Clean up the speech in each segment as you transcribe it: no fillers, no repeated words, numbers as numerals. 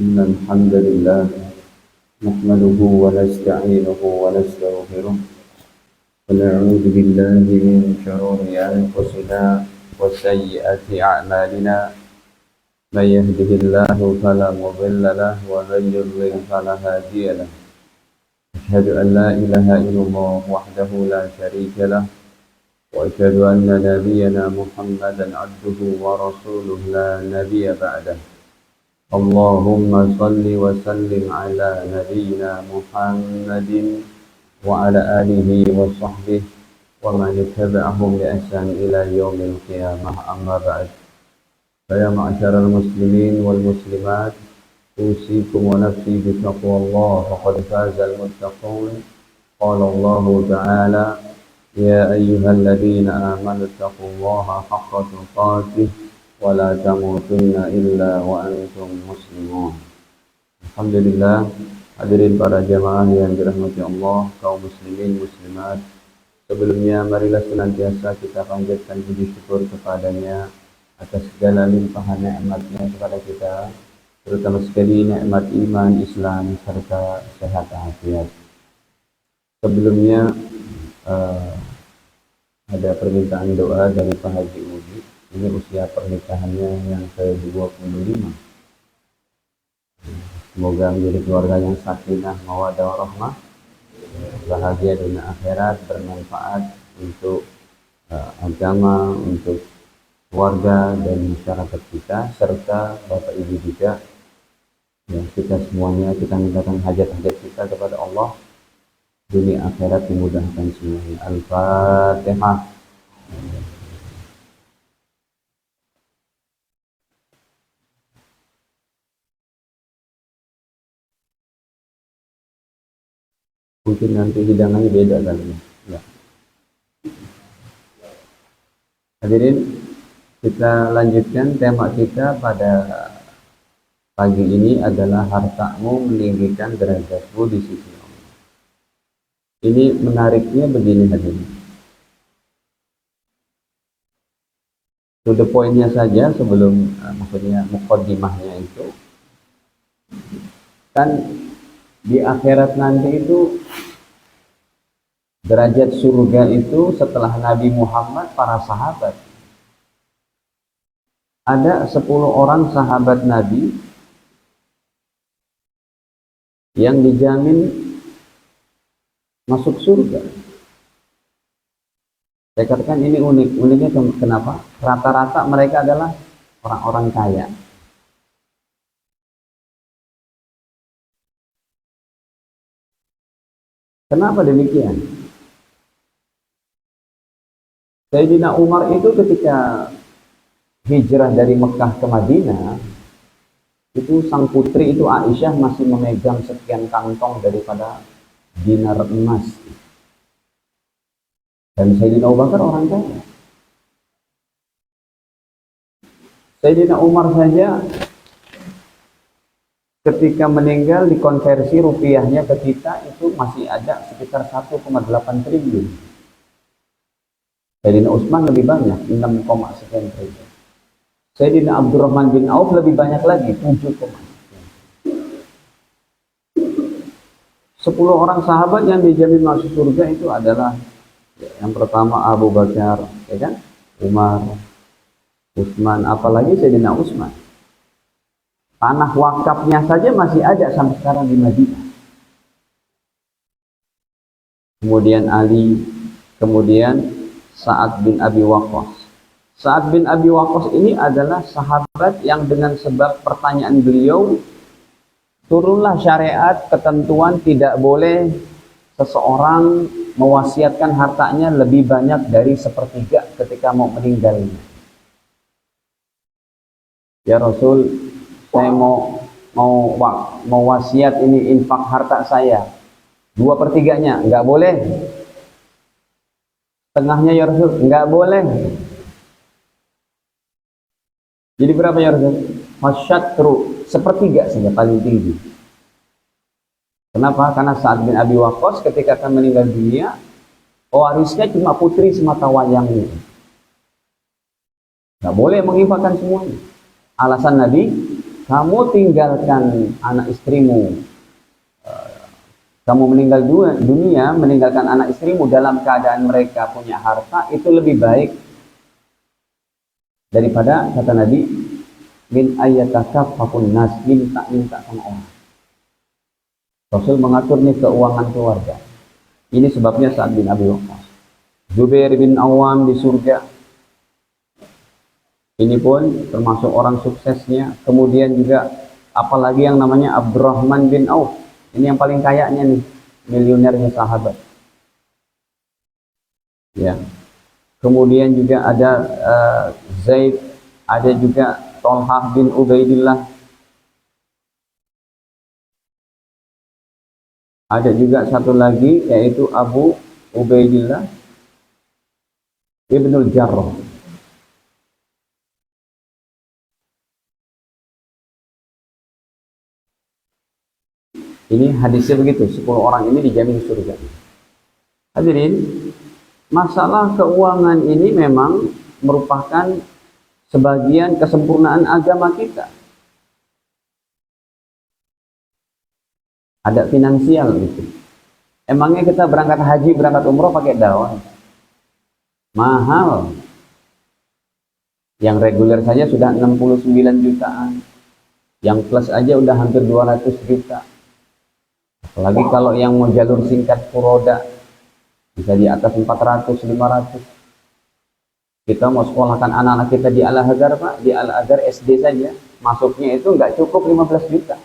إن الحمد لله نحمده ونستعينه ونستغفره ونعوذ بالله من شرور أنفسنا وسيئات أعمالنا من يهده الله فلا مضل له ومن يضلل فلا هادي له أشهد أن لا إله إلا الله وحده لا شريك له وأشهد أن نبينا محمدا عبده ورسوله لا نبي بعده اللهم صل وسلم على نبينا محمد وعلى آله وصحبه ومن اتبعهم بإحسان إلى يوم القيامة أما بعد فيا معشر المسلمين والمسلمات أوصيكم ونفسي بتقوى الله فقد فاز المتقون قال الله تعالى يا أيها الذين آمنوا اتقوا الله حق تقاته ولا تموتن إلا وأنتم مسلمون. Alhamdulillah, hadirin para jamaah yang dirahmati Allah, kaum muslimin muslimat. Sebelumnya marilah senantiasa kita panjatkan puji syukur kepadanya atas segala limpahan nikmatnya kepada kita, terutama sekali nikmat iman, Islam serta sehat afiat. Sebelumnya ada permintaan doa dari Pak Haji Udi. Ini usia pernikahannya yang ke-25. Semoga menjadi keluarga yang sakinah, mawaddah warahmah, bahagia dunia akhirat, bermanfaat untuk agama, untuk keluarga dan masyarakat kita, serta Bapak Ibu juga. Ya, kita semuanya kita mintakan hajat-hajat kita kepada Allah, dunia akhirat dimudahkan semuanya. Al-Fatihah. Mungkin nanti hidangannya beda kali ya. Hadirin, kita lanjutkan tema kita pada pagi ini adalah hartamu meninggikan derajatmu di sisi Allah. Ini menariknya begini hadirin. To the point-nya saja sebelum maksudnya muqaddimahnya itu kan di akhirat nanti itu derajat surga itu setelah Nabi Muhammad para sahabat. Ada 10 orang sahabat Nabi yang dijamin masuk surga. Saya katakan ini unik. Uniknya kenapa? Rata-rata mereka adalah orang-orang kaya. Kenapa demikian? Sayyidina Umar itu ketika hijrah dari Mekah ke Madinah, itu sang putri itu Aisyah masih memegang sekian kantong daripada dinar emas. Dan Sayyidina Abu Bakar orang kaya. Sayyidina Umar saja ketika meninggal dikonversi rupiahnya ke kita itu masih ada sekitar 1,8 triliun. Sayyidina Utsman lebih banyak, 6, sekian triliun. Sayyidina Abdurrahman bin Auf lebih banyak lagi, 7, sekian. 10 orang sahabat yang dijamin masuk surga itu adalah yang pertama Abu Bakar, ya kan? Umar, Utsman, apalagi Sayyidina Utsman. Tanah wakafnya saja masih ada sampai sekarang di Madinah. Kemudian Ali, kemudian Sa'ad bin Abi Waqqas. Sa'ad bin Abi Waqqas ini adalah sahabat yang dengan sebab pertanyaan beliau turunlah syariat ketentuan tidak boleh seseorang mewasiatkan hartanya lebih banyak dari 1/3 ketika mau meninggalnya. Ya Rasul, saya mau wasiat ini infak harta saya 2/3-nya, nggak boleh. Tengahnya ya Rasul, nggak boleh. Jadi berapa ya Rasul? Masyatru 1/3 saja paling tinggi. Kenapa? Karena Sa'ad bin Abi Waqqas ketika akan meninggal dunia, warisnya cuma putri semata wayangnya. Nggak boleh menginfakkan semuanya. Alasan Nabi, kamu tinggalkan anak istrimu, kamu meninggal dunia, meninggalkan anak istrimu dalam keadaan mereka punya harta, itu lebih baik daripada, kata Nabi, min ayyatakafafun nas, minta-minta sama orang. Rasul mengatur nih keuangan keluarga. Ini sebabnya Sa'ad bin Abi Waqqas. Zubair bin Awam di surga. Ini pun termasuk orang suksesnya. Kemudian juga apalagi yang namanya Abdurrahman bin Auf. Ini yang paling kayanya nih, miliunernya sahabat. Ya. Kemudian juga ada Zaid, ada juga Thalhah bin Ubaidillah. Ada juga satu lagi yaitu Abu Ubaidillah Ibnul Jarrah. Ini hadisnya begitu, 10 orang ini dijamin surga. Hadirin, masalah keuangan ini memang merupakan sebagian kesempurnaan agama kita. Ada finansial gitu. Emangnya kita berangkat haji, berangkat umroh pakai daun? Mahal. Yang reguler saja sudah 69 jutaan. Yang plus aja udah hampir 200 juta. Apalagi kalau yang mau jalur singkat Furoda, bisa di atas 400, 500. Kita mau sekolahkan anak-anak kita di Al-Azhar, Pak, di Al-Azhar SD saja, masuknya itu nggak cukup 15 juta.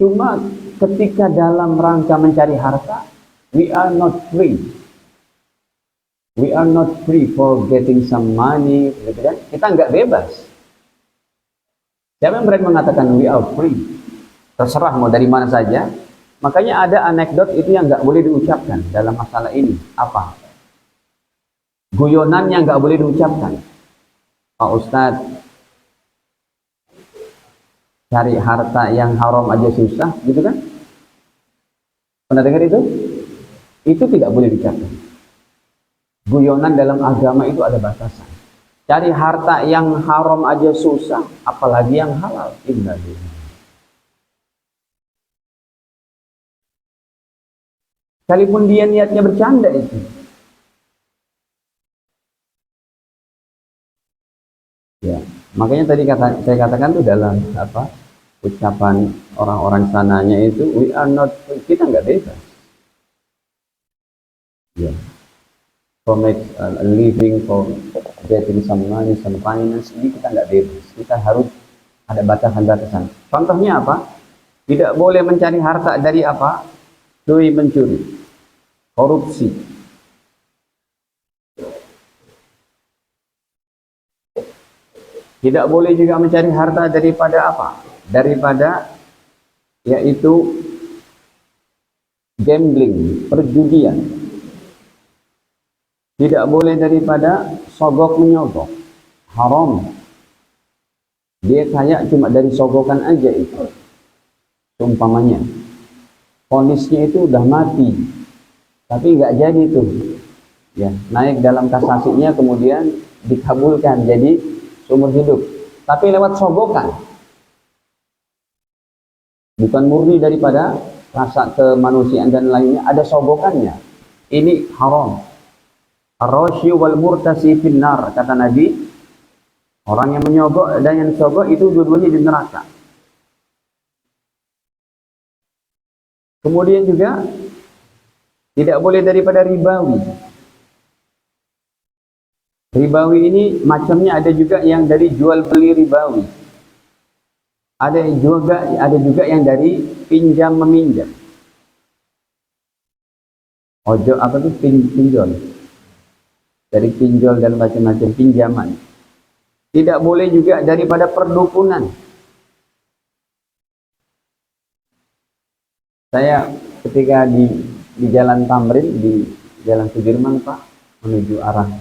Cuma ketika dalam rangka mencari harta, we are not free. We are not free for getting some money. Gitu kan? Kita nggak bebas. Siapa yang berani mengatakan we are free? Terserah mau dari mana saja. Makanya ada anekdot itu yang nggak boleh diucapkan dalam masalah ini. Apa? Guyonan yang nggak boleh diucapkan. Pak Ustadz, cari harta yang haram aja susah, gitu kan? Pernah dengar itu? Itu tidak boleh diucapkan. Guyonan dalam agama itu ada batasan. Cari harta yang haram aja susah, apalagi yang halal. Innalillahi. Sekalipun dia niatnya bercanda itu. Ya, makanya tadi saya katakan tuh dalam ucapan orang-orang sananya itu, we are not, kita nggak bebas. Ya, for make a living, for getting some money, some finance, ini kita nggak bebas. Kita harus ada batasan-batasan. Contohnya apa? Tidak boleh mencari harta dari apa? Doi mencuri, korupsi. Tidak boleh juga mencari harta daripada apa? Daripada yaitu gambling, perjudian. Tidak boleh daripada sogok menyogok, haram. Dia kaya cuma dari sogokan aja itu. Umpamanya, vonisnya itu udah mati, tapi nggak jadi tuh. Ya, naik dalam kasasinya kemudian dikabulkan jadi seumur hidup, tapi lewat sogokan. Bukan murni daripada rasa kemanusiaan dan lainnya, ada sogokannya. Ini haram. Ar-rasyi wal murtasi finnar, kata Nabi. Orang yang menyogok dan yang sogok itu dua-duanya di neraka. Kemudian juga tidak boleh daripada ribawi. Ribawi ini macamnya ada juga yang dari jual beli ribawi. Ada juga yang dari pinjam meminjam. Ojo apa tuh pinjol. Dari pinjol dan macam-macam pinjaman. Tidak boleh juga daripada perdukunan. Saya ketika di Jalan Tamrin, di Jalan Sudirman, Pak, menuju arah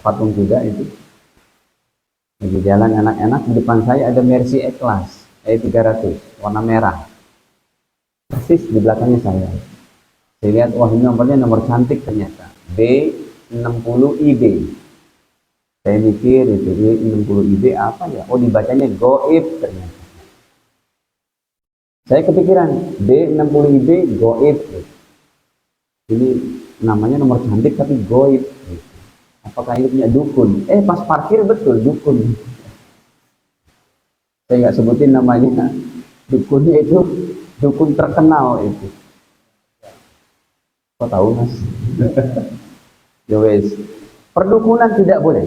Patung Kuda itu. Di jalan enak-enak, di depan saya ada Mercy E-Class E300 warna merah, persis di belakangnya saya. Saya lihat, wah ini nomornya nomor cantik ternyata, B60IB. Saya mikir itu Y60IB apa ya? Oh, dibacanya goib ternyata. Saya kepikiran B60IB goib. Ini namanya nomor cantik tapi goib. Apakah ini punya dukun? Pas parkir betul dukun. Saya nggak sebutin namanya. Dukunnya itu dukun terkenal itu. Kok tahu, Mas? Yowes. Perdukunan tidak boleh.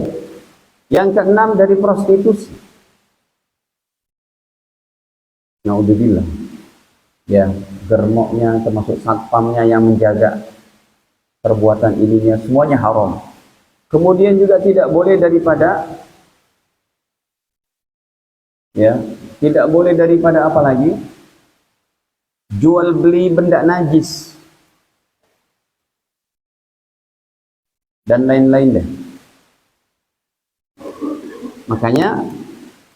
Yang keenam dari prostitusi. Naudzubillah. Ya, germoknya termasuk satpamnya yang menjaga perbuatan ininya semuanya haram. Kemudian juga tidak boleh daripada tidak boleh daripada apa lagi? Jual beli benda najis dan lain-lain deh. Makanya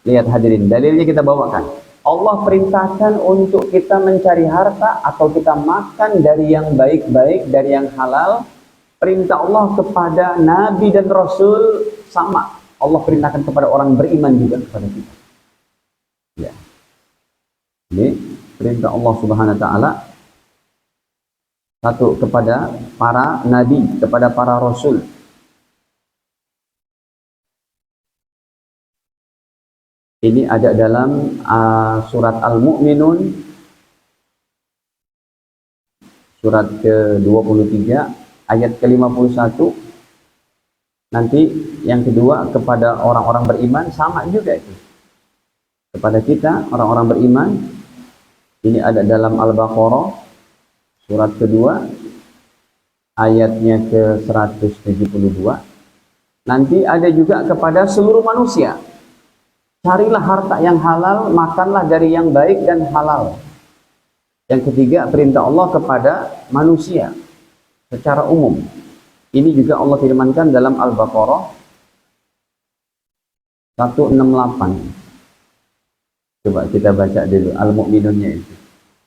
lihat hadirin, dalilnya kita bawakan. Allah perintahkan untuk kita mencari harta atau kita makan dari yang baik-baik, dari yang halal. Perintah Allah kepada Nabi dan Rasul sama. Allah perintahkan kepada orang beriman juga kepada kita. Ya. Ini perintah Allah Subhanahu wa taala satu kepada para nabi, kepada para rasul. Ini ada dalam surat Al-Mu'minun surat ke-23 ayat ke-51. Nanti yang kedua kepada orang-orang beriman sama juga itu. Kepada kita orang-orang beriman ini ada dalam Al-Baqarah surat kedua ayatnya ke-172. Nanti ada juga kepada seluruh manusia. Carilah harta yang halal, makanlah dari yang baik dan halal. Yang ketiga, perintah Allah kepada manusia secara umum. Ini juga Allah firmankan dalam Al-Baqarah 168. Coba kita baca dulu Al-Mu'minunnya itu.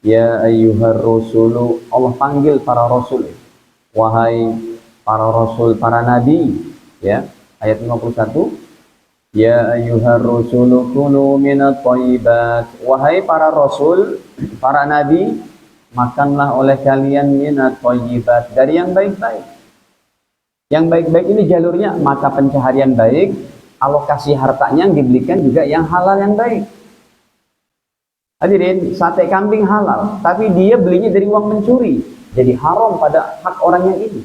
Ya ayyuhar rusulu, Allah panggil para rasul. Wahai para rasul, para nabi. Ya, ayat 51. Ya ayyuhar rusulu kulu minat thayyibat. Wahai para rasul, para nabi, makanlah oleh kalian minat thayyibat, dari yang baik-baik. Yang baik-baik ini jalurnya mata pencaharian baik, alokasi hartanya yang dibelikan juga yang halal yang baik. Hadirin, sate kambing halal, tapi dia belinya dari uang mencuri, jadi haram pada hak orang yang ini.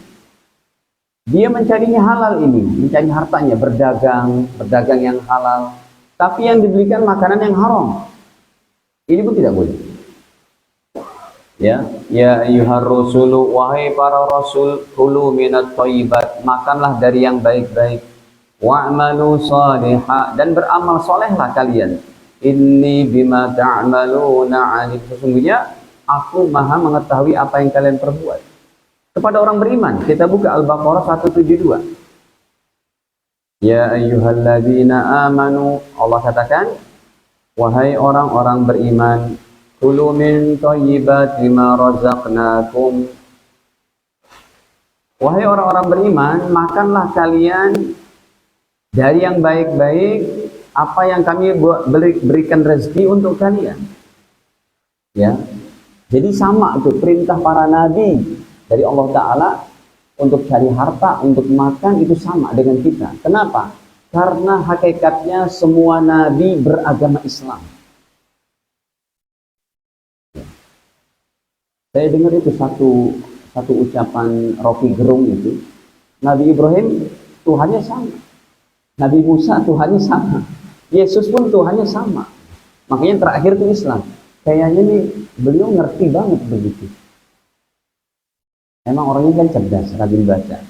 Dia mencarinya halal ini, mencari hartanya, berdagang yang halal. Tapi yang dibelikan makanan yang haram. Ini pun tidak boleh. Ya ayyuhar rusulu, wahai para rasul, kulu minat thayyibat, makanlah dari yang baik-baik. Wa'malu salihah, dan beramal solehlah kalian. Inni bima ta'maluna alim, sesungguhnya aku maha mengetahui apa yang kalian perbuat. Kepada orang beriman, kita buka Al-Baqarah 172. Ya ayyuhalladzina amanu, Allah katakan, wahai orang-orang beriman, kulu min thayyibati ma razaqnakum. Wahai orang-orang beriman, makanlah kalian dari yang baik-baik apa yang kami berikan rezeki untuk kalian. Ya. Jadi sama itu perintah para nabi dari Allah Ta'ala untuk cari harta, untuk makan, itu sama dengan kita. Kenapa? Karena hakikatnya semua nabi beragama Islam. Saya dengar itu satu ucapan Rocky Gerung itu. Nabi Ibrahim Tuhannya sama. Nabi Musa Tuhannya sama. Yesus pun Tuhannya sama. Makanya yang terakhir itu Islam. Kayaknya nih beliau ngerti banget begitu. Emang orangnya kan cerdas, rajin baca.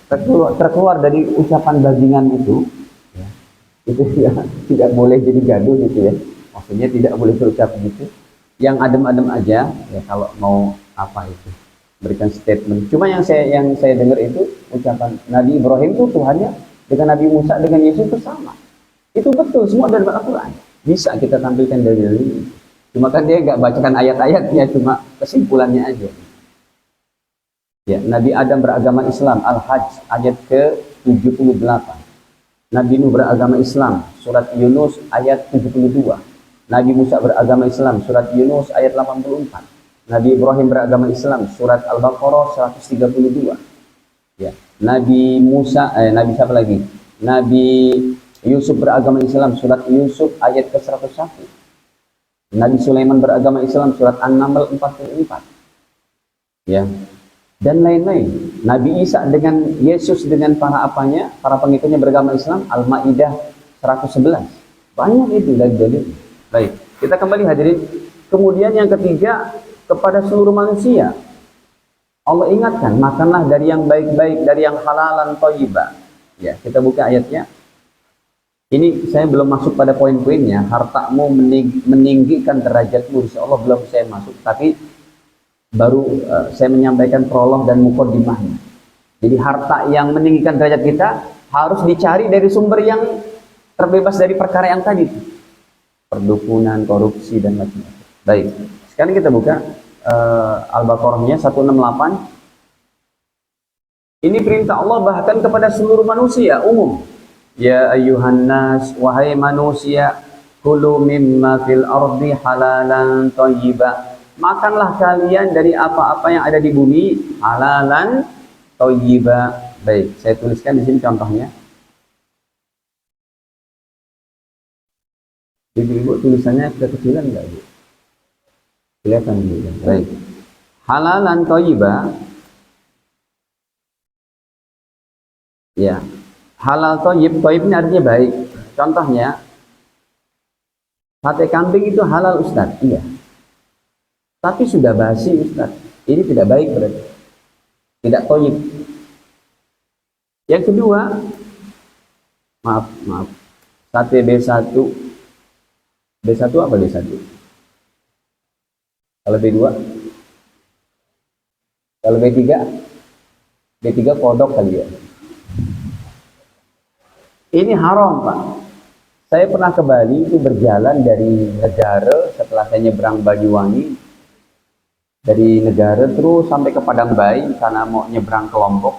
Terkeluar dari ucapan bajingan itu ya, tidak boleh jadi gaduh gitu ya. Maksudnya tidak boleh berucap gitu. Yang adem-adem aja ya kalau mau apa itu berikan statement. Cuma yang saya dengar itu ucapan Nabi Ibrahim itu Tuhannya dengan Nabi Musa dengan Yesus itu sama. Itu betul semua dari Al-Quran. Bisa kita tampilkan dari ini. Cuma kan dia nggak bacakan ayat-ayatnya, cuma kesimpulannya aja. Ya, Nabi Adam beragama Islam, Al-Hajj ayat ke-78. Nabi Nuh beragama Islam, surat Yunus ayat 72. Nabi Musa beragama Islam, surat Yunus ayat 84. Nabi Ibrahim beragama Islam, surat Al-Baqarah 132. Ya. Nabi Musa, Nabi siapa lagi? Nabi Yusuf beragama Islam, surat Yusuf ayat ke-101. Nabi Sulaiman beragama Islam, surat An-Naml 44. Ya. Dan lain-lain. Nabi Isa dengan Yesus dengan para apanya, para pengikutnya beragama Islam, Al-Maidah 111. Banyak itu dari. Baik, kita kembali hadirin. Kemudian yang ketiga, kepada seluruh manusia. Allah ingatkan, makanlah dari yang baik-baik, dari yang halalan thayyibah. Ya, kita buka ayatnya. Ini saya belum masuk pada poin-poinnya. Hartamu meninggikan derajatmu, insyaallah belum saya masuk. Tapi baru saya menyampaikan prolog dan mukaddimahnya. Jadi harta yang meninggikan derajat kita harus dicari dari sumber yang terbebas dari perkara yang tadi. Perdukunan, korupsi, dan macam-macam. Baik, sekarang kita buka Al-Baqarahnya 168. Ini perintah Allah bahkan kepada seluruh manusia umum. Ya ayyuhan nas, wahai manusia, kulu mimma fil ardi halalan thayyibah. Makanlah kalian dari apa-apa yang ada di bumi halalan thayyibah. Baik, saya tuliskan di sini contohnya. Ibu-ibu tulisannya kekecilan enggak, Bu? Kelihatan juga. Baik. Halalan thayyibah. Ya. Halal thayyib, thayyib ini artinya baik. Contohnya sate kambing itu halal, Ustaz. Iya. Tapi sudah basi, Ustaz. Ini tidak baik berarti. Tidak thayyib. Yang kedua, maaf. Sate B1. B1 apa B1? Kalau B2? Kalau B3? B3 kodok kali ya. Ini haram, Pak. Saya pernah ke Bali itu berjalan dari Negara setelah saya nyebrang Banyuwangi. Dari Negara terus sampai ke Padang Bayi karena mau nyebrang ke Lombok.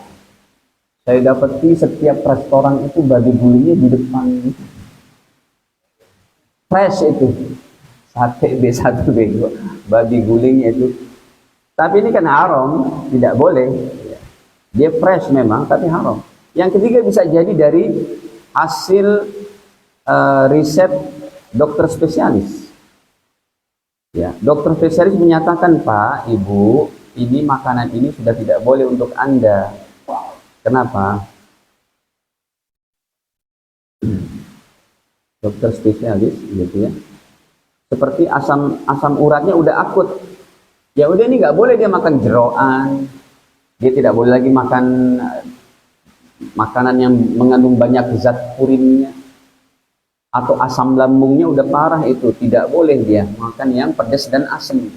Saya dapati setiap restoran itu babi gulingnya di depan. Fresh itu. Sate B1, B2, babi gulingnya itu. Tapi ini kan haram, tidak boleh. Dia fresh memang, tapi haram. Yang ketiga bisa jadi dari hasil riset dokter spesialis. Ya, dokter spesialis menyatakan, Pak, Ibu, ini makanan ini sudah tidak boleh untuk Anda. Kenapa? Dokter spesialis, gitu ya. Seperti asam uratnya udah akut. Ya udah ini nggak boleh dia makan jeroan. Dia tidak boleh lagi makan makanan yang mengandung banyak zat purinnya. Atau asam lambungnya udah parah itu. Tidak boleh dia makan yang pedas dan asam.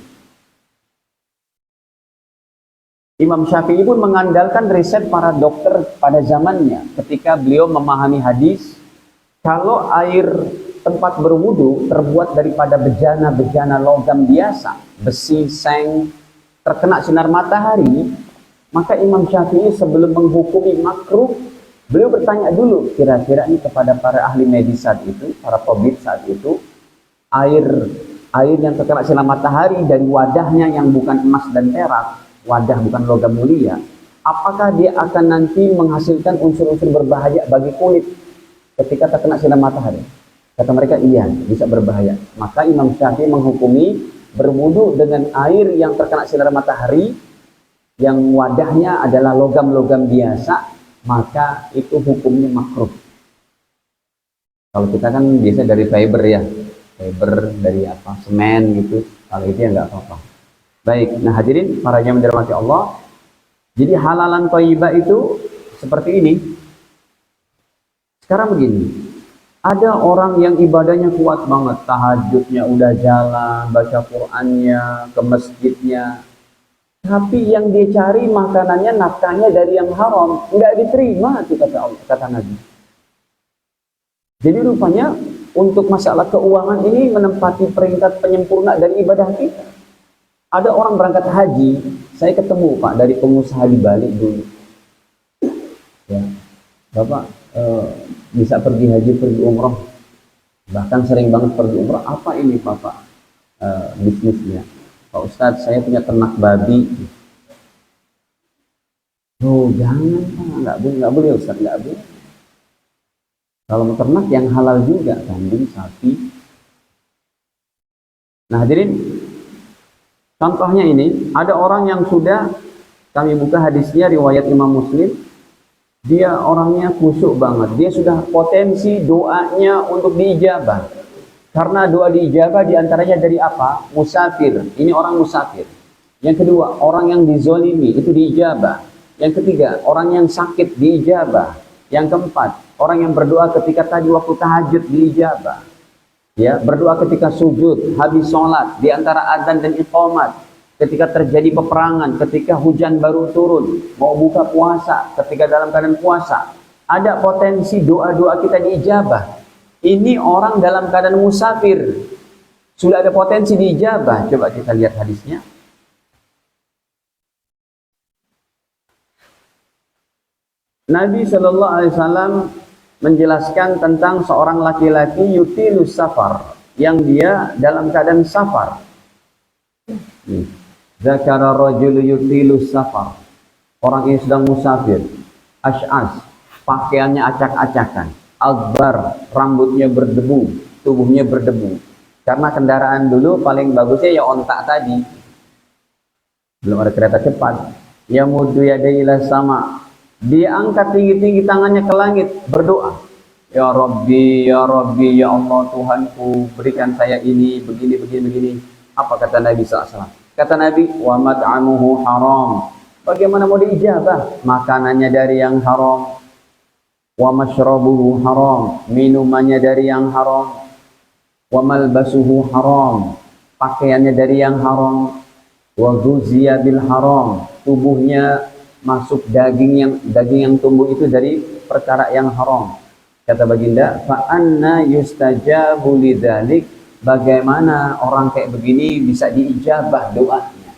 Imam Syafi'i pun mengandalkan riset para dokter pada zamannya. Ketika beliau memahami hadis. Kalau air tempat berwudu terbuat daripada bejana-bejana logam biasa, besi, seng, terkena sinar matahari, maka Imam Syafi'i sebelum menghukumi makruh, beliau bertanya dulu, kira-kira ini kepada para ahli medis saat itu, para tabib saat itu, air yang terkena sinar matahari dari wadahnya yang bukan emas dan perak, wadah bukan logam mulia, apakah dia akan nanti menghasilkan unsur-unsur berbahaya bagi kulit ketika terkena sinar matahari? Kata mereka, iya, bisa berbahaya. Maka Imam Syafi'i menghukumi berwudu dengan air yang terkena sinar matahari, yang wadahnya adalah logam-logam biasa, maka itu hukumnya makruh. Kalau kita kan biasa dari fiber ya, fiber dari apa, semen gitu. Kalau itu ya nggak apa-apa. Baik, nah hadirin para jamaah dirahmati Allah. Jadi halalan thayyibah itu seperti ini. Sekarang begini, ada orang yang ibadahnya kuat banget, tahajudnya udah jalan, baca Qur'annya, ke masjidnya, tapi yang dia cari makanannya, nafkahnya dari yang haram, nggak diterima, itu kata Allah, kata Nabi. Jadi rupanya untuk masalah keuangan ini menempati peringkat penyempurna dari ibadah kita. Ada orang berangkat haji, saya ketemu Pak dari pengusaha di Bali dulu. Ya, Bapak, eh, bisa pergi haji, pergi umroh, bahkan sering banget pergi umroh. Apa ini Bapak bisnisnya? Pak Ustadz, saya punya ternak babi. Oh jangan Pak, nggak boleh Ustadz, nggak boleh. Kalau mau ternak yang halal juga, kambing, sapi. Nah hadirin, contohnya ini, ada orang yang sudah, kami buka hadisnya riwayat Imam Muslim, dia orangnya khusyuk banget, dia sudah potensi doanya untuk diijabah. Karena doa diijabah diantaranya dari apa? Musafir, ini orang musafir. Yang kedua, orang yang dizolimi, itu diijabah. Yang ketiga, orang yang sakit diijabah. Yang keempat, orang yang berdoa ketika tadi waktu tahajud diijabah. Ya, berdoa ketika sujud, habis sholat, di antara adzan dan iqamat, ketika terjadi peperangan, ketika hujan baru turun, mau buka puasa, ketika dalam keadaan puasa, ada potensi doa-doa kita diijabah. Ini orang dalam keadaan musafir, sudah ada potensi diijabah. Coba kita lihat hadisnya. Nabi Shallallahu Alaihi Wasallam menjelaskan tentang seorang laki-laki yutilus safar, yang dia dalam keadaan safar. Zakara rajulu yutilus safar, orang yang sedang musafir, ash'as, pakaiannya acak-acakan, akbar, rambutnya berdebu, tubuhnya berdebu. Karena kendaraan dulu paling bagusnya ya ontak tadi, belum ada kereta cepat. Ya muddu yadailah sama, dia angkat tinggi-tinggi tangannya ke langit, berdoa, ya Rabbi, ya Rabbi, ya Allah Tuhanku, berikan saya ini, begini, begini, begini. Apa kata Nabi SAW? Kata Nabi, wa mat'amuhu haram. Bagaimana mau diijabah? Makanannya dari yang haram. Wa mashrabuhu haram. Minumannya dari yang haram. Wa malbasuhu haram. Pakaiannya dari yang haram. Wa ghuziya bil haram. Tubuhnya masuk daging yang tumbuh itu dari perkara yang haram. Kata baginda, fa anna yustajabu lidzalik, bagaimana orang kayak begini bisa diijabah doanya.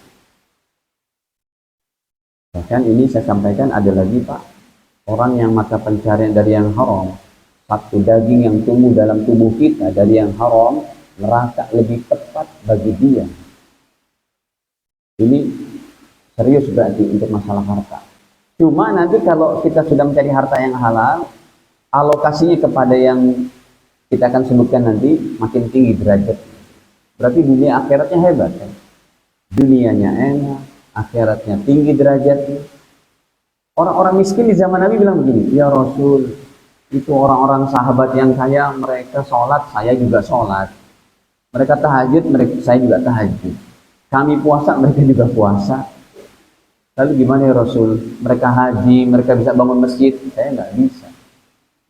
Bahkan ini saya sampaikan ada lagi Pak, orang yang mata pencarian dari yang haram, satu daging yang tumbuh dalam tubuh kita dari yang haram, neraka lebih tepat bagi dia. Ini serius berarti untuk masalah harta. Cuma nanti kalau kita sudah mencari harta yang halal, alokasinya kepada yang kita akan sebutkan nanti makin tinggi derajat. Berarti dunia akhiratnya hebat kan? Dunianya enak, akhiratnya tinggi derajatnya. Orang-orang miskin di zaman Nabi bilang begini, ya Rasul, itu orang-orang sahabat yang kaya, mereka sholat, saya juga sholat. Mereka tahajud, saya juga tahajud. Kami puasa, mereka juga puasa. Lalu gimana ya Rasul? Mereka haji, mereka bisa bangun masjid, saya nggak bisa.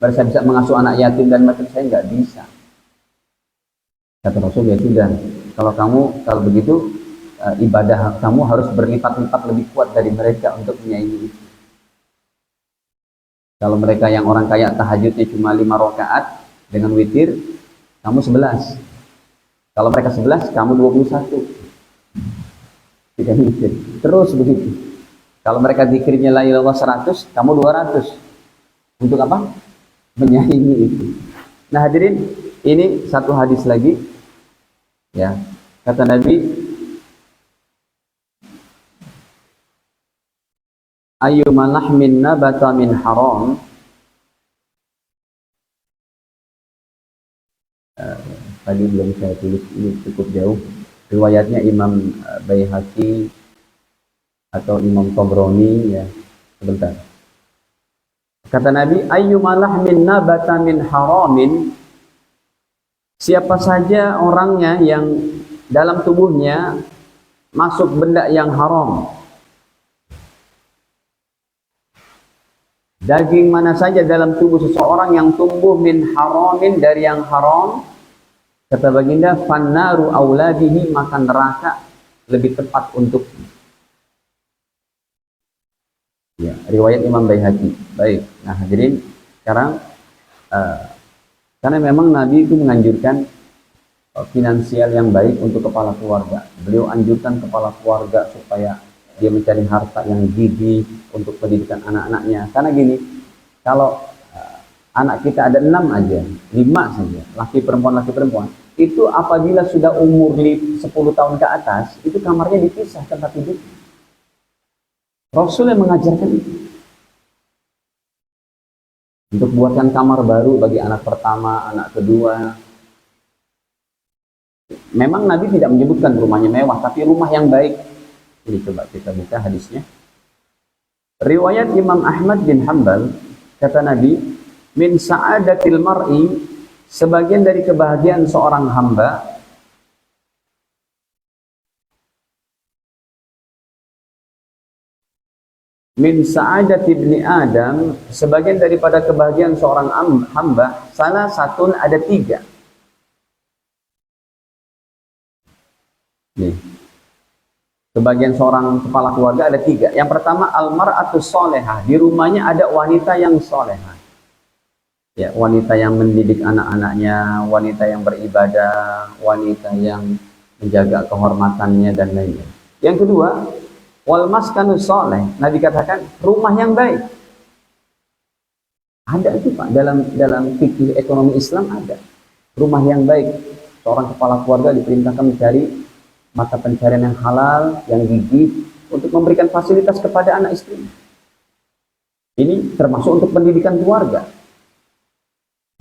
Mereka bisa mengasuh anak yatim dan macam, saya nggak bisa. Kata Rasul, ya sudah. Kalau begitu ibadah kamu harus berlipat-lipat lebih kuat dari mereka untuk menyaingi itu. Kalau mereka yang orang kaya tahajudnya cuma 5 rakaat dengan witir, kamu 11. Kalau mereka 11, kamu 21. Tidak witir. Terus begitu. Kalau mereka zikirnya la ilaha illallah 100, kamu 200. Untuk apa? Menyaingi itu. Nah hadirin, ini satu hadis lagi. Ya, kata Nabi, ayyuma lahmin nabata min haram. Tadi belum saya tulis, ini cukup jauh. Riwayatnya Imam Baihaqi atau Imam Tabrani, ya sebentar. Kata Nabi, ayyuma lahmin nabata min haramin, siapa saja orangnya yang dalam tubuhnya masuk benda yang haram, daging mana saja dalam tubuh seseorang yang tumbuh min haramin, dari yang haram, kata baginda, fannaru auladihi, maka neraka lebih tepat untuknya. Ya, riwayat Imam Baihaqi. Baik, nah hadirin, sekarang karena memang Nabi itu menganjurkan finansial yang baik untuk kepala keluarga. Beliau anjurkan kepala keluarga supaya dia mencari harta yang gigih untuk pendidikan anak-anaknya. Karena gini, kalau Anak kita ada 6 aja, 5 saja, laki perempuan, itu apabila sudah umur 10 tahun ke atas, itu kamarnya dipisah tempat tidur. Rasul yang mengajarkan itu. Untuk buatkan kamar baru bagi anak pertama, anak kedua. Memang Nabi tidak menyebutkan rumahnya mewah, tapi rumah yang baik. Ini coba kita buka hadisnya. Riwayat Imam Ahmad bin Hanbal, kata Nabi, min sa'adatil mar'i, sebagian dari kebahagiaan seorang hamba, min sa'adati ibni Adam, sebagian daripada kebahagiaan seorang hamba, salah satun, ada 3. Nih. Sebagian seorang kepala keluarga ada 3. Yang pertama, almar'atus solehah. Di rumahnya ada wanita yang solehah. Ya, wanita yang mendidik anak-anaknya, wanita yang beribadah, wanita yang menjaga kehormatannya dan lainnya. Yang kedua, wal maskanus soleh. Nabi katakan rumah yang baik. Ada itu Pak, dalam fikih ekonomi Islam ada. Rumah yang baik. Seorang kepala keluarga diperintahkan mencari mata pencarian yang halal, yang gigih, untuk memberikan fasilitas kepada anak istri. Ini termasuk untuk pendidikan keluarga.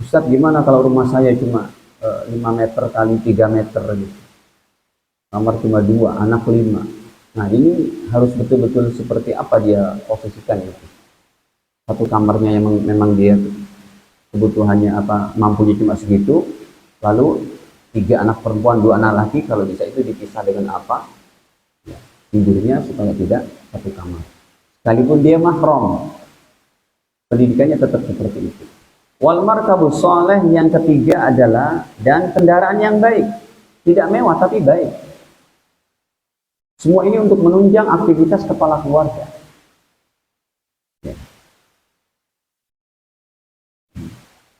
Ustaz, gimana kalau rumah saya cuma 5 meter kali 3 meter gitu. Kamar cuma 2, anak 5. Nah, ini harus betul-betul seperti apa dia posisikan itu. Satu kamarnya yang memang dia kebutuhannya apa, mampunya cuma segitu, lalu 3 anak perempuan, 2 anak laki, kalau bisa itu dipisah dengan apa? Ya, tidurnya supaya tidak satu kamar. Sekalipun dia mahram, pendidikannya tetap seperti itu. Wal markabus soleh, yang ketiga adalah, dan kendaraan yang baik. Tidak mewah tapi baik. Semua ini untuk menunjang aktivitas kepala keluarga. Ya.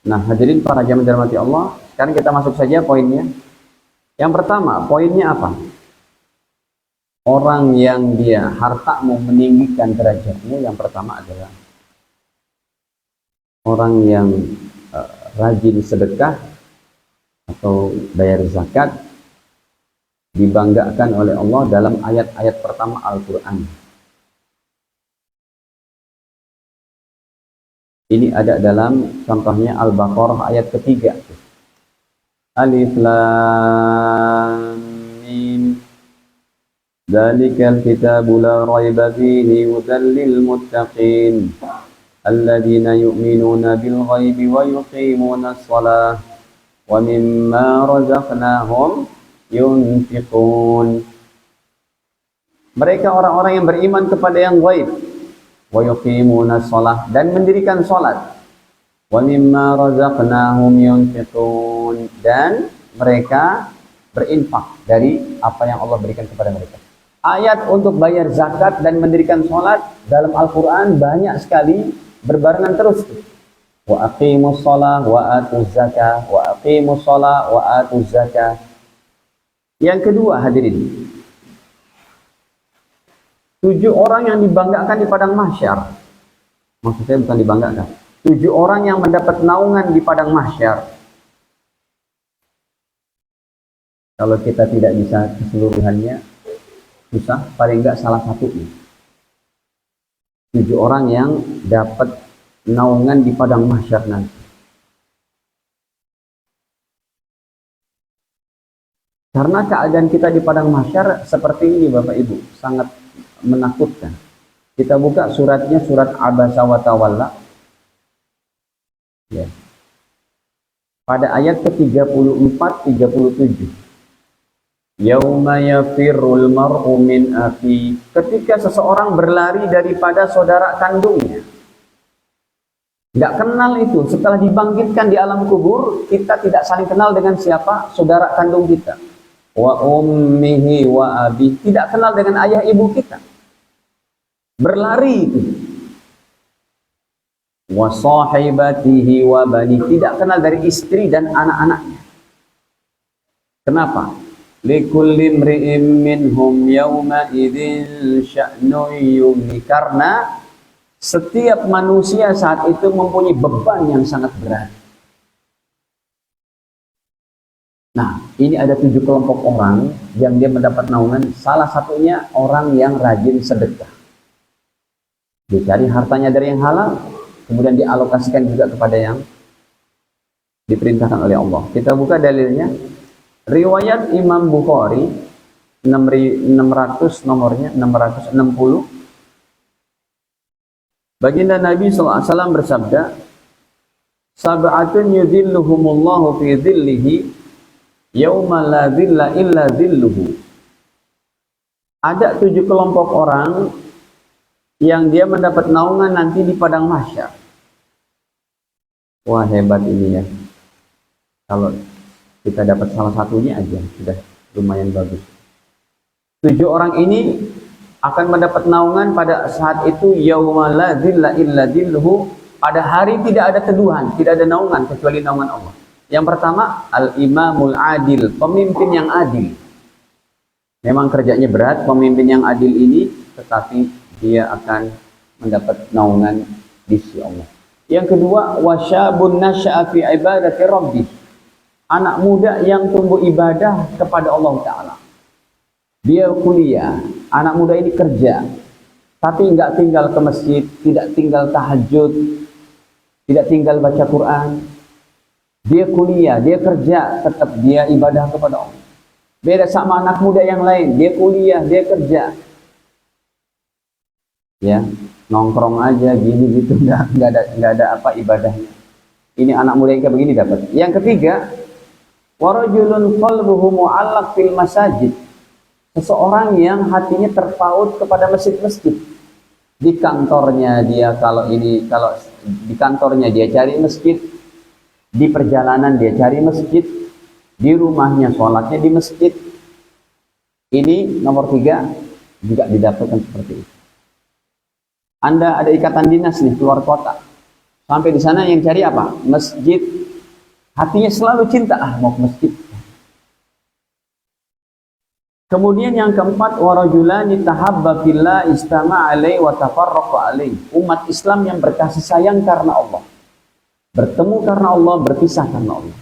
Nah, hadirin para jamaah dirahmati Allah, sekarang kita masuk saja poinnya. Yang pertama, poinnya apa? Orang yang dia hartamu meninggikan derajatmu, yang pertama adalah orang yang rajin sedekah atau bayar zakat, dibanggakan oleh Allah dalam ayat-ayat pertama Al-Quran. Ini ada dalam contohnya Al-Baqarah ayat ketiga. Alif Lam Mim. Dzalikal kitabu la raiba fihi hudan lil muttaqin. Alladzina yu'minuna bil ghaibi wa yuqimuna shalah wa mimma razaqnahum yunfiqun. Mereka orang-orang yang beriman kepada yang ghaib, wa yuqimuna shalah, dan mendirikan salat, wa mimma razaqnahum yunfiqun, dan mereka berinfak dari apa yang Allah berikan kepada mereka. Ayat untuk bayar zakat dan mendirikan salat dalam Al-Quran banyak sekali, berbarengan terus. Wa aqimus shalah wa atuz zakah, wa aqimus shalah wa atuz zakah. Yang kedua, hadirin, 7 orang yang dibanggakan di padang mahsyar. Maksud saya bukan dibanggakan. 7 orang yang mendapat naungan di padang mahsyar. Kalau kita tidak bisa keseluruhannya, susah, paling enggak salah satunya. 7 orang yang dapat naungan di padang mahsyar nanti. Karena keadaan kita di padang mahsyar seperti ini Bapak Ibu, sangat menakutkan. Kita buka suratnya, surat Abasa wa Tawalla. Ya. Pada ayat ke-34-37. Yauma yafirrul mar'u min akhi. Ketika seseorang berlari daripada saudara kandungnya. Nggak kenal itu. Setelah dibangkitkan di alam kubur, kita tidak saling kenal dengan siapa saudara kandung kita. Wa ummihi wa abi, tidak kenal dengan ayah ibu kita. Berlari itu. Wa sahibatihi wa bani, tidak kenal dari istri dan anak-anaknya. Kenapa? Likulli imri'in minhum yawma idzin sya'nu yughni, karena Setiap manusia saat itu mempunyai beban yang sangat berat. Nah, ini ada 7 kelompok orang yang dia mendapat naungan. Salah satunya orang yang rajin sedekah. Dicari hartanya dari yang halal, kemudian dialokasikan juga kepada yang diperintahkan oleh Allah. Kita buka dalilnya. Riwayat Imam Bukhari 600, nomornya 660. Baginda Nabi SAW bersabda, sab'atun yudhilluhumullahu fi dhillihi yauma la dhilla illa dhilluhu. Ada 7 kelompok orang yang dia mendapat naungan nanti di padang mahsyar. Wah, hebat ini ya. Kalau kita dapat salah satunya aja sudah lumayan bagus. 7 orang ini akan mendapat naungan pada saat itu, yauma la dhilla illa dhilluhu. Pada hari tidak ada teduhan, tidak ada naungan kecuali naungan Allah. Yang pertama, al-imamul adil, pemimpin yang adil. Memang kerjanya berat pemimpin yang adil ini, tetapi dia akan mendapat naungan di sisi Allah. Yang kedua, wasyabun nasya'a fi ibadati rabbih. Anak muda yang tumbuh ibadah kepada Allah Ta'ala. Dia kuliah, anak muda ini kerja, tapi nggak tinggal ke masjid, tidak tinggal tahajud, tidak tinggal baca Quran. Dia kuliah, dia kerja, tetap dia ibadah kepada Allah. Beda sama anak muda yang lain, dia kuliah, dia kerja, ya nongkrong aja gini gitu, nggak ada apa ibadahnya. Ini anak muda yang kayak begini dapat. Yang ketiga, warajulun qalbuhu mu'allaq fil masajid. Seseorang yang hatinya terpaut kepada masjid-masjid. Di kantornya dia kalau di kantornya dia cari masjid. Di perjalanan dia cari masjid, di rumahnya sholatnya di masjid. Ini nomor 3 juga didapatkan seperti itu. Anda ada ikatan dinas nih keluar kota, sampai di sana yang cari apa? Masjid. Hatinya selalu cinta, mau ke masjid. Kemudian yang keempat, warajulani tahabba fillah istama'a alaihi wa tafarraqa alaihi. Umat Islam yang berkasih sayang karena Allah. Bertemu karena Allah, berpisah karena Allah.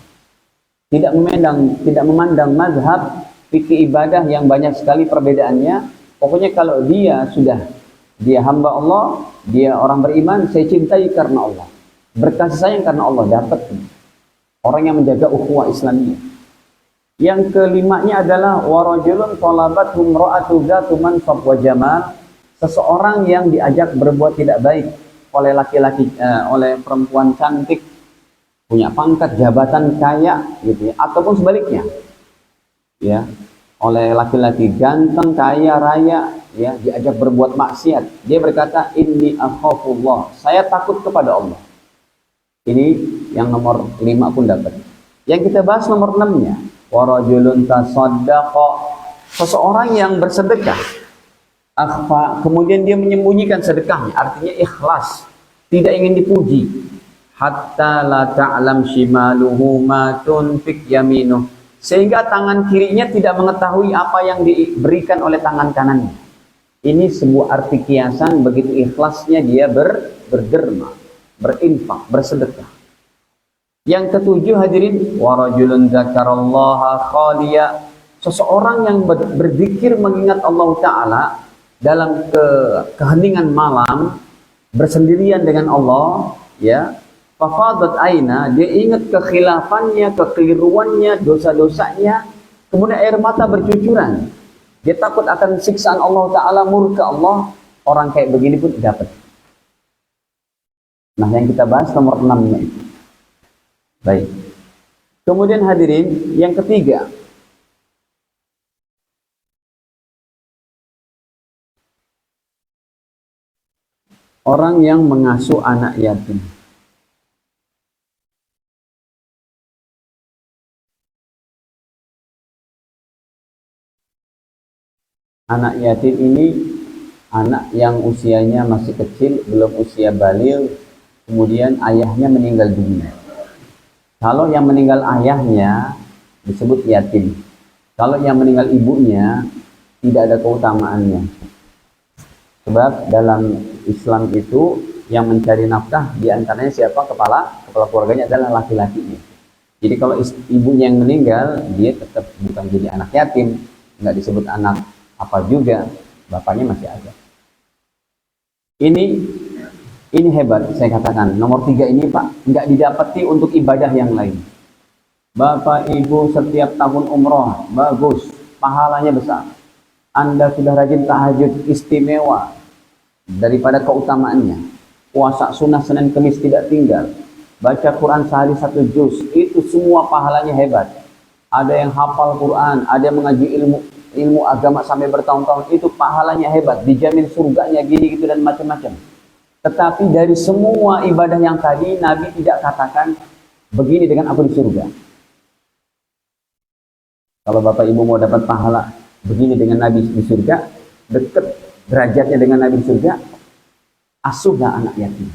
Tidak memandang mazhab, fikih ibadah yang banyak sekali perbedaannya. Pokoknya kalau dia hamba Allah, dia orang beriman, saya cintai karena Allah. Berkasih sayang karena Allah, dapat. Orang yang menjaga ukhuwah Islamiyah. Yang kelimanya adalah warajulun talabat humra'atu dzatu mansab wa jamal. Seseorang yang diajak berbuat tidak baik oleh laki-laki, oleh perempuan cantik, punya pangkat, jabatan, kaya, gitu ya, ataupun sebaliknya, ya, oleh laki-laki ganteng, kaya, raya, ya, diajak berbuat maksiat, dia berkata, inni akhafullah, saya takut kepada Allah. Ini yang nomor 5 pun dapat. Yang kita bahas nomor 6-nya, warajulun tasaddaqa, seseorang yang bersedekah. Akhfa, kemudian dia menyembunyikan sedekahnya, artinya ikhlas, tidak ingin dipuji. Hatta la ta'lam shimaluhu ma tunfik yaminuh, sehingga tangan kirinya tidak mengetahui apa yang diberikan oleh tangan kanannya. Ini sebuah arti kiasan begitu ikhlasnya dia berderma, berinfak, bersedekah. Yang ketujuh hadirin, warajulun dzakarallaha khaliya, seseorang yang berzikir mengingat Allah Ta'ala dalam keheningan malam, bersendirian dengan Allah, ya, fafadat aina, dia ingat kekhilafannya, kekeliruannya, dosa-dosanya, kemudian air mata bercucuran. Dia takut akan siksaan Allah Ta'ala, murka Allah. Orang kayak begini pun dapat. Nah, yang kita bahas nomor 6-nya itu. Baik. Kemudian hadirin, yang ketiga, orang yang mengasuh anak yatim. Anak yatim ini anak yang usianya masih kecil, belum usia baligh, kemudian ayahnya meninggal dunia. Kalau yang meninggal ayahnya disebut yatim. Kalau yang meninggal ibunya tidak ada keutamaannya. Sebab dalam Islam itu yang mencari nafkah di antaranya siapa? Kepala keluarganya adalah laki-lakinya. Jadi kalau ibunya yang meninggal, dia tetap bukan jadi anak yatim, nggak disebut anak apa juga, bapaknya masih ada. Ini hebat, saya katakan. Nomor 3 ini Pak, nggak didapati untuk ibadah yang lain. Bapak Ibu setiap tahun umroh, bagus, pahalanya besar. Anda sudah rajin tahajud, istimewa daripada keutamaannya. Puasa sunnah Senin Kemis tidak tinggal. Baca Quran sehari 1 juz, itu semua pahalanya hebat. Ada yang hafal Quran, ada yang mengaji ilmu agama sampai bertahun-tahun, itu pahalanya hebat, dijamin surganya gini gitu dan macam-macam. Tetapi dari semua ibadah yang tadi, Nabi tidak katakan begini dengan aku di surga. Kalau Bapak Ibu mau dapat pahala begini dengan Nabi di surga, dekat derajatnya dengan Nabi di surga, asuhlah anak yatim.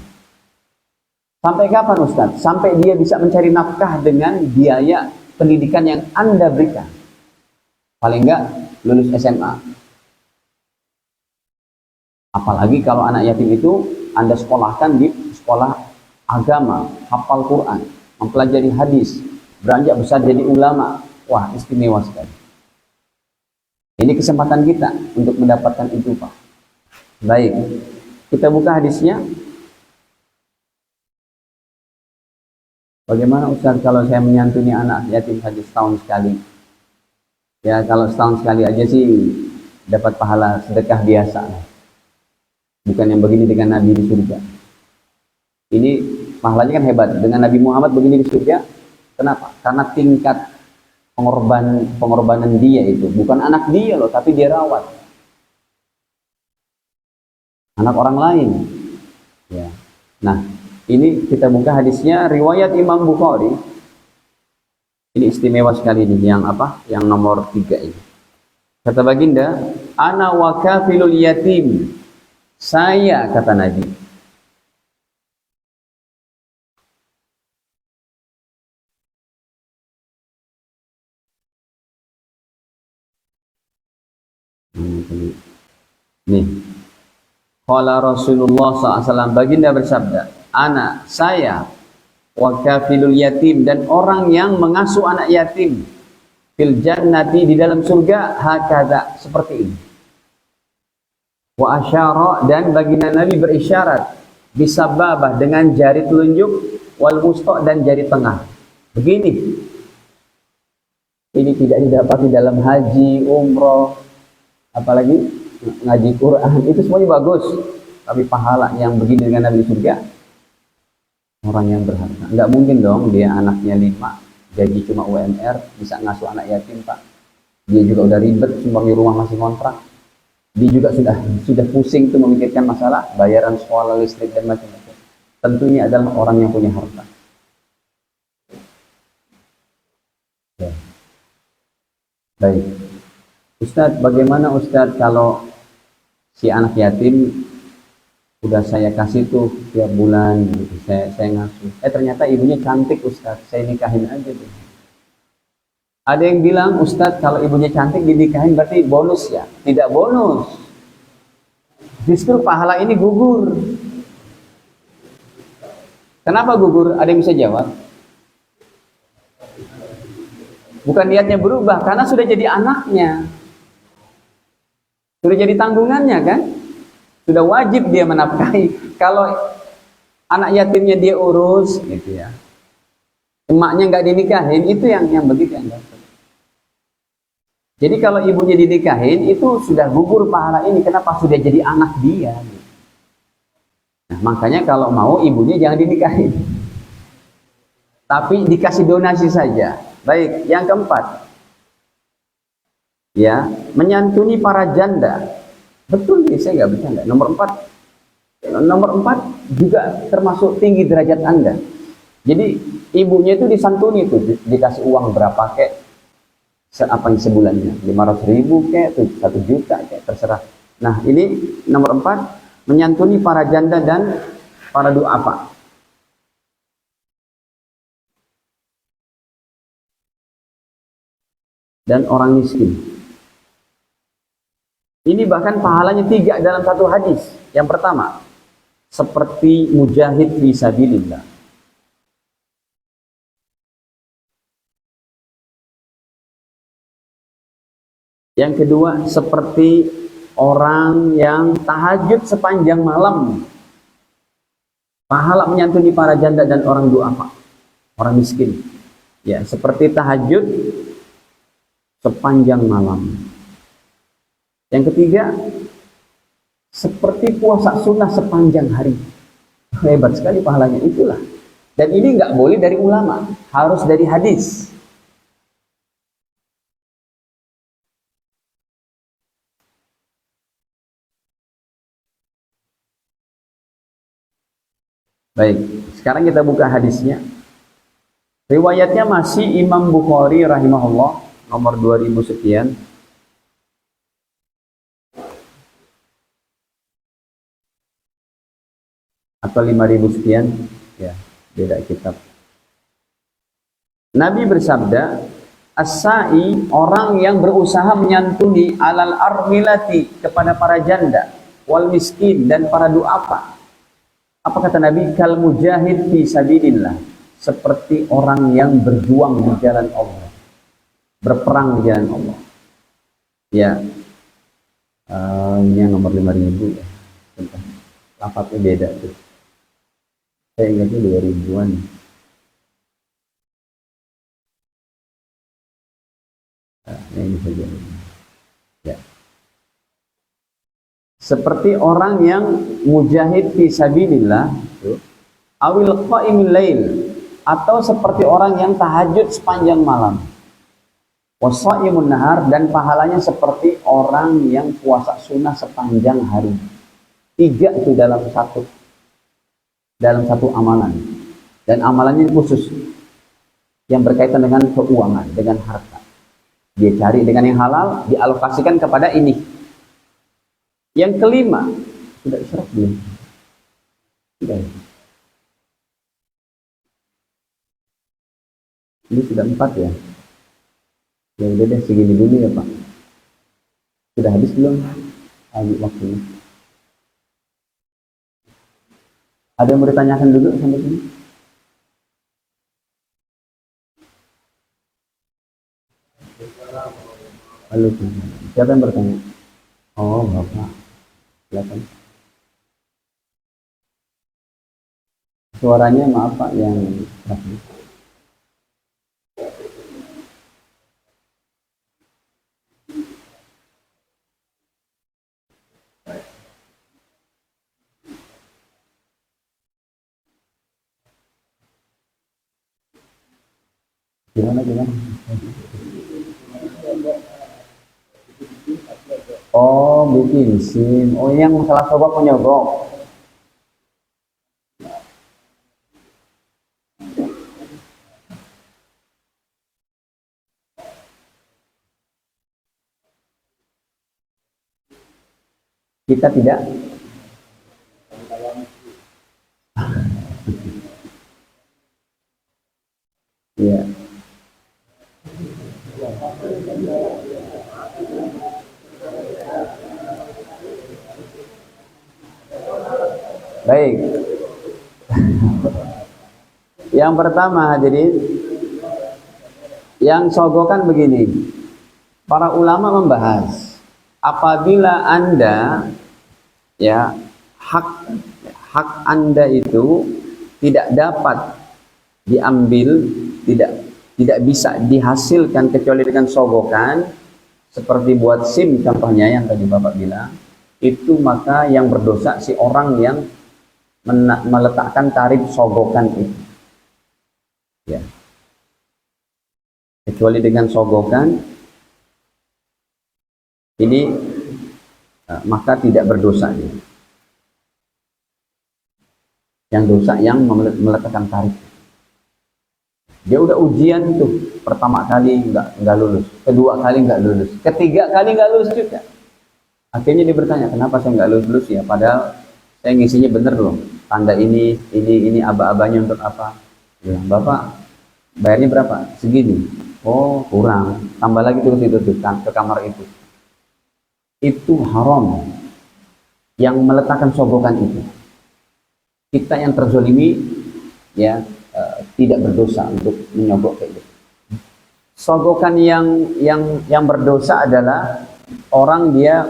Sampai kapan Ustaz? Sampai dia bisa mencari nafkah dengan biaya pendidikan yang Anda berikan. Paling enggak lulus SMA. Apalagi kalau anak yatim itu Anda sekolahkan di sekolah agama, hafal Quran, mempelajari hadis, beranjak besar jadi ulama. Wah, istimewa sekali. Ini kesempatan kita untuk mendapatkan itu, Pak. Baik, kita buka hadisnya. Bagaimana Ustaz kalau saya menyantuni anak yatim saja setahun sekali? Ya, kalau setahun sekali aja sih dapat pahala sedekah biasa. Bukan yang begini dengan Nabi di surga. Ini pahalanya kan hebat. Dengan Nabi Muhammad begini di surga. Kenapa? Karena tingkat pengorbanan dia itu. Bukan anak dia loh, tapi dia rawat. Anak orang lain. Ya. Nah, ini kita buka hadisnya riwayat Imam Bukhari. Ini istimewa sekali ini yang apa? Yang nomor 3 ini. Kata baginda, ana wa kafilul yatim. Saya, kata Nabi. Nih. Qala Rasulullah SAW, baginda bersabda, ana, saya, wa kafilul yatim, dan orang yang mengasuh anak yatim, fil jannati, di dalam surga, hakadha, seperti ini. Wa asyara, dan baginda Nabi berisyarat, bisababah, dengan jari telunjuk, wal wusta, dan jari tengah. Begini. Ini tidak didapati dalam haji, umroh, apalagi ngaji Quran, itu semuanya bagus. Tapi pahala yang begini dengan Nabi di surga, orang yang berharga. Enggak mungkin dong dia anaknya 5, gaji cuma UMR, bisa ngasuh anak yatim, Pak. Dia juga udah ribet, semua di rumah masih kontrak. Dia juga sudah pusing tuh memikirkan masalah bayaran sekolah, listrik, dan macam-macam. Tentu ini adalah orang yang punya harta. Ya. Baik. Ustadz, bagaimana Ustadz kalau si anak yatim udah saya kasih tuh tiap bulan gitu, saya ngasuh. Ternyata ibunya cantik Ustadz, saya nikahin aja tuh. Ada yang bilang, Ustadz kalau ibunya cantik dinikahin berarti bonus ya? Tidak bonus. Justru pahala ini gugur. Kenapa gugur? Ada yang bisa jawab? Bukan niatnya berubah, karena sudah jadi anaknya. Sudah jadi tanggungannya kan? Sudah wajib dia menafkahi. Kalau anak yatimnya dia urus, gitu ya. Emaknya nggak dinikahin, itu yang begitu yang dapat. Jadi kalau ibunya dinikahin, itu sudah gugur pahala ini. Kenapa? Sudah jadi anak dia. Nah, makanya kalau mau ibunya jangan dinikahin. Tapi dikasih donasi saja. Baik, yang keempat. Ya, menyantuni para janda. Betul nih, saya nggak bercanda. Nomor 4 juga termasuk tinggi derajat Anda. Jadi ibunya itu disantuni tuh, dikasih uang berapa kek, apa yang sebulannya, 500.000 kek, 1 juta kek, terserah. Nah ini nomor 4, menyantuni para janda dan para duafa. Dan orang miskin. Ini bahkan pahalanya 3 dalam satu hadis. Yang pertama, seperti mujahid fisabilillah. Yang kedua, seperti orang yang tahajud sepanjang malam. Pahala menyantuni para janda dan orang duafa, orang miskin. Ya, seperti tahajud sepanjang malam. Yang ketiga, seperti puasa sunnah sepanjang hari. Hebat sekali pahalanya, itulah. Dan ini nggak boleh dari ulama, harus dari hadis. Baik, sekarang kita buka hadisnya. Riwayatnya masih Imam Bukhari rahimahullah, nomor 2000 sekian. Atau 5000 sekian, ya, beda kitab. Nabi bersabda, as-sa'i, orang yang berusaha menyantuni alal armilati, kepada para janda, wal miskin, dan para duafa. Apa kata Nabi? Kal mujahid fi sabilillah, seperti orang yang berjuang di jalan Allah, berperang di jalan Allah. Ya, ini yang nomor 5000 ya. Bentar, lafadznya beda tuh. Saya ingatnya 2000-an. Nah, ini saja. Ya. Seperti orang yang mujahid fi sabilillah, awil qaimil lail, atau seperti orang yang tahajud sepanjang malam, wasaimun nahar, dan pahalanya seperti orang yang puasa sunnah sepanjang hari. 3 itu dalam satu amalan, dan amalannya khusus yang berkaitan dengan keuangan, dengan harta. Dia cari dengan yang halal, dialokasikan kepada ini. Yang kelima, sudah isyarat belum? Sudah. Ini sudah 4 ya? Ya udah deh, segini dulu ya Pak. Sudah habis belum? Habis waktunya. Ada yang mau ditanyakan dulu sampai sini? Halo, siapa yang bertanya? Oh, Bapak. Silakan. Suaranya maaf Pak yang rapi. Gimana? Oh, bikin SIM. Oh, yang masalah sobat menyogok. Kita tidak. Iya. Baik. Yang pertama hadirin, yang sogokan begini. Para ulama membahas, apabila Anda ya hak Anda itu tidak dapat diambil, tidak bisa dihasilkan kecuali dengan sogokan, seperti buat SIM contohnya yang tadi Bapak bilang, itu maka yang berdosa si orang yang meletakkan tarif sogokan itu. Ya. Kecuali dengan sogokan ini maka tidak berdosa dia. Yang dosa yang meletakkan tarif. Dia udah ujian tuh, pertama kali nggak lulus, kedua kali nggak lulus, ketiga kali nggak lulus juga. Akhirnya dia bertanya, kenapa saya nggak lulus ya? Padahal saya ngisinya bener loh. Tanda ini aba-abanya untuk apa? Ya, Bapak bayarnya berapa? Segini. Oh, kurang. Tambah lagi terus itu ke kamar itu. Itu haram. Yang meletakkan sogokan itu. kita yang terzolimi ya tidak berdosa untuk menyogok kayak gitu. Sogokan yang berdosa adalah orang dia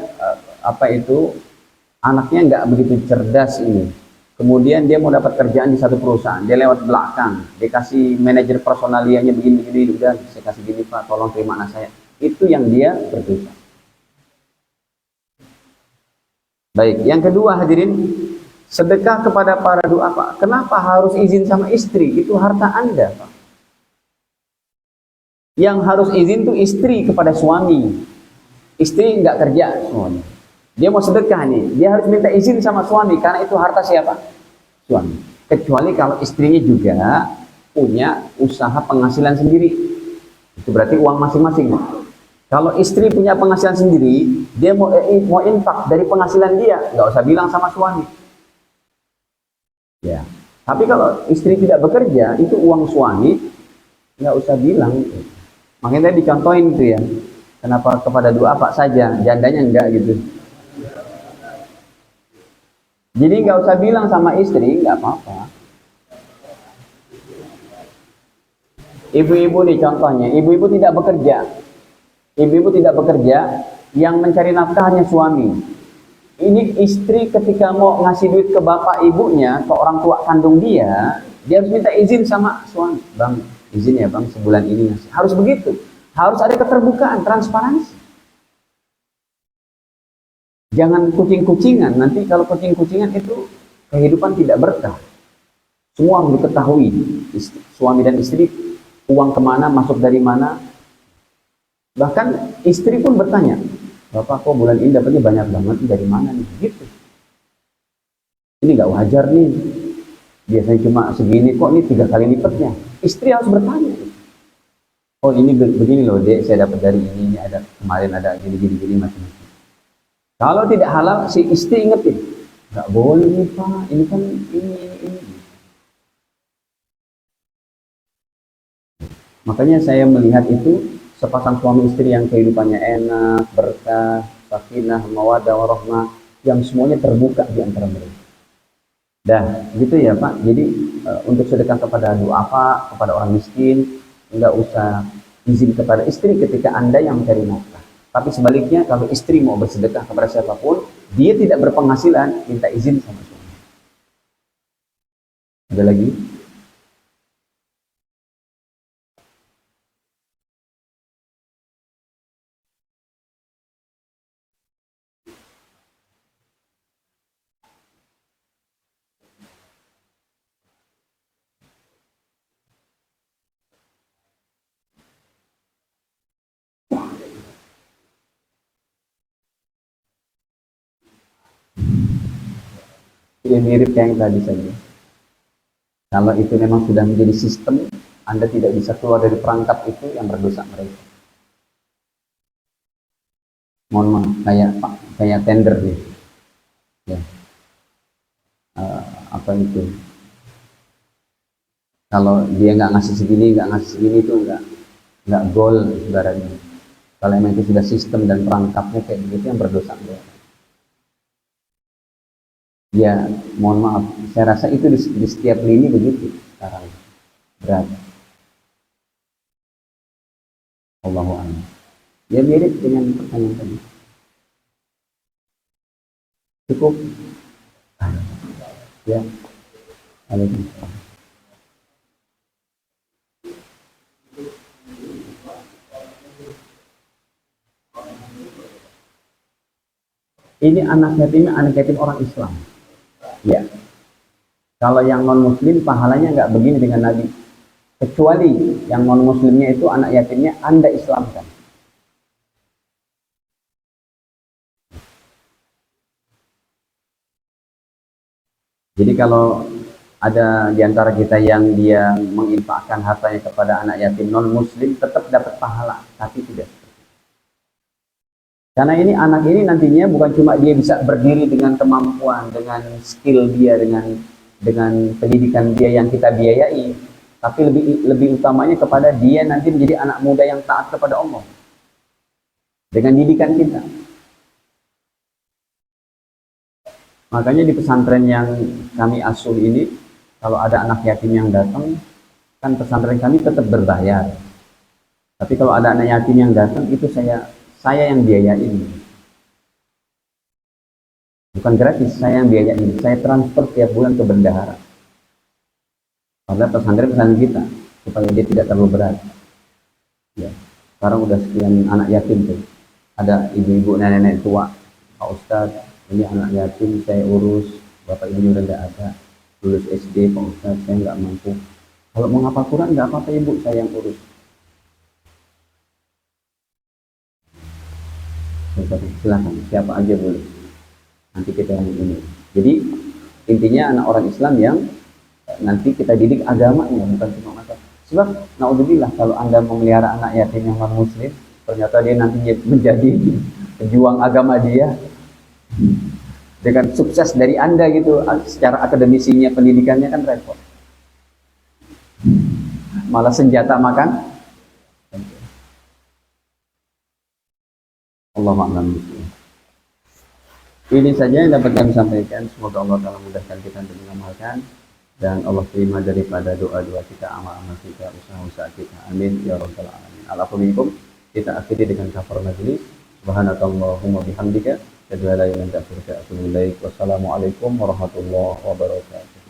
anaknya nggak begitu cerdas ini. Kemudian dia mau dapat kerjaan di satu perusahaan, dia lewat belakang, dia kasih manajer personalianya begini-begini, udah saya kasih gini Pak, tolong terima anak saya. Itu yang dia berdosa. Baik, yang kedua hadirin, sedekah kepada para duafa. Kenapa harus izin sama istri? Itu harta Anda, Pak. Yang harus izin tuh istri kepada suami. Istri nggak kerja semuanya. Dia mau sedekah nih, dia harus minta izin sama suami karena itu harta siapa? Suami. Kecuali kalau istrinya juga punya usaha penghasilan sendiri. Itu berarti uang masing-masing. Kalau istri punya penghasilan sendiri, dia mau infak dari penghasilan dia, nggak usah bilang sama suami. Ya. Tapi kalau istri tidak bekerja, itu uang suami, nggak usah bilang. Makanya tadi dicontohin itu ya. Kenapa kepada duafa saja, jandanya enggak gitu. Jadi nggak usah bilang sama istri, nggak apa-apa. Ibu-ibu nih contohnya, ibu-ibu tidak bekerja. Ibu-ibu tidak bekerja, yang mencari nafkah hanya suami. Ini istri ketika mau ngasih duit ke bapak ibunya, ke orang tua kandung dia harus minta izin sama suami. Bang, izin ya bang, sebulan ini ngasih. Harus begitu. Harus ada keterbukaan, transparansi. Jangan kucing-kucingan. Nanti kalau kucing-kucingan itu kehidupan tidak berkah. Semua harus diketahui. Suami dan istri, uang kemana, masuk dari mana. Bahkan istri pun bertanya, Bapak kok bulan ini dapatnya banyak banget, dari mana nih? Gitu. Ini nggak wajar nih. Biasanya cuma segini, kok ini 3 kali lipatnya. Istri harus bertanya. Oh ini begini loh dek, saya dapat dari ini ada kemarin ada gini macam-macam. Kalau tidak halal, si istri ingetin, nggak boleh nih Pak, ini kan ini. Makanya saya melihat itu sepasang suami istri yang kehidupannya enak, berkah, sakinah, mawaddah, warahmah, yang semuanya terbuka di antara mereka. Dah, gitu ya Pak. Jadi untuk sedekah kepada duafa, kepada orang miskin, nggak usah izin kepada istri ketika Anda yang mencari nafkah. Tapi sebaliknya, kalau istri mau bersedekah kepada siapapun, dia tidak berpenghasilan, minta izin sama suami. Ada lagi? Ya mirip yang tadi saja. Kalau itu memang sudah menjadi sistem, Anda tidak bisa keluar dari perangkap itu, yang berdosa mereka. Mohon maaf, kayak tender nih. Ya. Apa itu? Kalau dia nggak ngasih segini itu nggak goal ibaratnya. Kalau memang itu sudah sistem dan perangkapnya kayak begitu, yang berdosa mereka. Ya, mohon maaf, saya rasa itu di setiap lini begitu sekarang. Berat. Allahu a'lam. Ya mirip dengan pertanyaan tadi. Cukup? Ya. Waalaikumsalam. Ini anak yatim orang Islam. Ya. Kalau yang non muslim pahalanya nggak begini dengan Nabi. Kecuali yang non muslimnya itu anak yatimnya Anda Islamkan. Jadi kalau ada di antara kita yang dia menginfakkan hartanya kepada anak yatim non muslim, tetap dapat pahala, tapi tidak. Karena ini anak ini nantinya bukan cuma dia bisa berdiri dengan kemampuan, dengan skill dia, dengan pendidikan dia yang kita biayai, tapi lebih utamanya kepada dia nanti menjadi anak muda yang taat kepada Allah dengan didikan kita. Makanya di pesantren yang kami asuh ini, kalau ada anak yatim yang datang, kan pesantren kami tetap berbayar. Tapi kalau ada anak yatim yang datang, itu saya yang biayain. Bukan gratis, saya yang biayain. Saya transfer tiap bulan ke bendahara. Pada pesantren kita, supaya dia tidak terlalu berat. Ya. Sekarang udah sekian anak yatim tuh. Ada ibu-ibu, nenek-nenek tua. Pak Ustadz, ini anak yatim saya urus. Bapak ibunya udah nggak ada. Lulus SD, Pak Ustadz, saya nggak mampu. Kalau mau ngapal Quran nggak apa-apa ibu, saya yang urus. Silakan, siapa aja boleh. Nanti kita yang ini. Jadi intinya anak orang Islam yang nanti kita didik agamanya, bukan cuma mata. Sebab naudzubillah kalau Anda memelihara anak yatim yang non muslim, ternyata dia nanti menjadi pejuang agama dia dengan sukses dari Anda gitu, secara akademisinya, pendidikannya kan repot. Malah senjata makan. Allah a'lam. Ini saja yang dapat kami sampaikan. Semoga Allah Ta'ala mudahkan kita untuk mengamalkan, dan Allah terima daripada doa-doa kita, amal-amal kita, usaha-usaha kita. Amin ya rabbal alamin. Alhamdulillah, kita akhiri dengan kafar majlis. Subhanakallahumma bihamdika, asyhadu an la ilaha illa anta, astaghfiruka wa atubu ilaik. Wassalamualaikum warahmatullahi wabarakatuh.